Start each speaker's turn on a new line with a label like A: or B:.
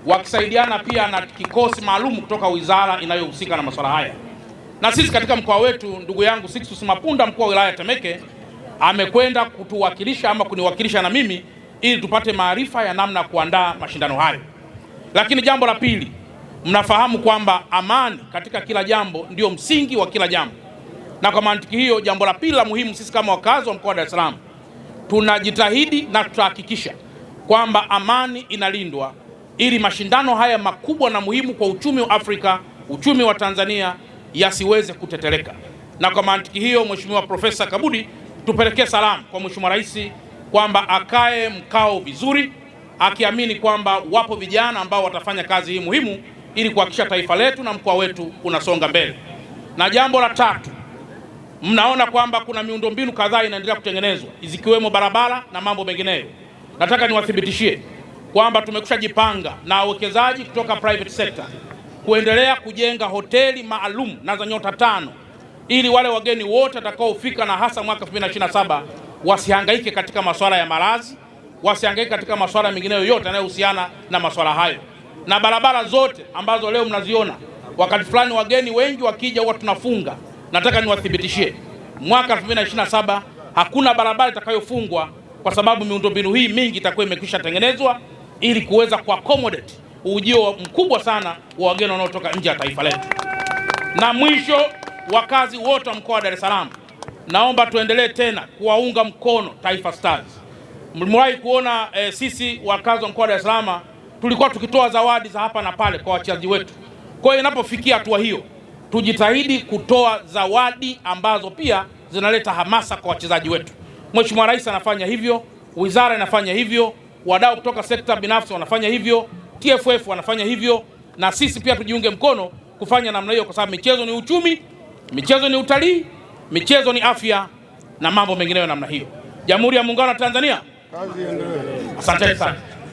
A: wakisaidiana pia na kikosi maalum kutoka wizara inayohusika na masuala haya. Na sisi katika mkoa wetu, ndugu yangu Sixtus Mapunda, mkuu wa wilaya Temeke, amekwenda kutuwakilisha ama kuniwakilisha na mimi ili tupate maarifa ya namna ya kuandaa mashindano hayo. Lakini jambo la pili, mnafahamu kwamba amani katika kila jambo ndio msingi wa kila jambo. Na kwa mantiki hiyo, jambo la pili la muhimu, sisi kama wakazi wa mkoa wa Dar es Salaam tunajitahidi na tutahakikisha kwamba amani inalindwa ili mashindano haya makubwa na muhimu kwa uchumi wa Afrika, uchumi wa Tanzania yasiweze kutetereka. Na kwa mantiki hiyo, Mheshimiwa Profesa Kabudi, tupelekee salamu kwa Mheshimiwa Rais kwamba akae mkao vizuri, akiamini kwamba wapo vijana ambao watafanya kazi hii muhimu ili kuhakikisha taifa letu na mkoa wetu unasonga mbele. Na jambo la tatu, mnaona kwamba kuna miundombinu kadhaa inaendelea kutengenezwa zikiwemo barabara na mambo mengineyo. Nataka niwathibitishie kwamba tumekushajipanga na wawekezaji kutoka private sector kuendelea kujenga hoteli maalum na za nyota 5 ili wale wageni wote watakaofika na hasa mwaka 2027 wasihangaike katika masuala ya malazi, wasihangaike katika masuala mengine yoyote yanayohusiana na masuala hayo. Na barabara zote ambazo leo mnaziona, wakati fulani wageni wengi wakija huwa tunafunga. Nataka niwathibitishie mwaka 2027 hakuna barabara itakayofungwa, kwa sababu miundombinu hii mingi itakuwa imekwisha tengenezwa ili kuweza kuaccommodate ujio mkubwa sana wa wageni wanaotoka nje ya taifa letu. Na mwisho, wakazi wote wa mkoa wa Dar es Salaam, naomba tuendelee tena kuwaunga mkono Taifa Stars. Mliwahi kuona sisi wakazi wa mkoa wa Dar es Salaam tulikuwa tukitoa zawadi za hapa na pale kwa wachezaji wetu. Kwa hiyo inapofikia hatua hiyo, tujitahidi kutoa zawadi ambazo pia zinaleta hamasa kwa wachezaji wetu. Mheshimiwa Rais anafanya hivyo, wizara inafanya hivyo, wadau kutoka sekta binafsi wanafanya hivyo, TFF wanafanya hivyo, na sisi pia tujiunge mkono kufanya namna hiyo, kwa sababu michezo ni uchumi, michezo ni utalii, michezo ni afya na mambo mengineyo namna hiyo. Jamhuri ya Muungano wa Tanzania, kazi iendelee. Asante sana.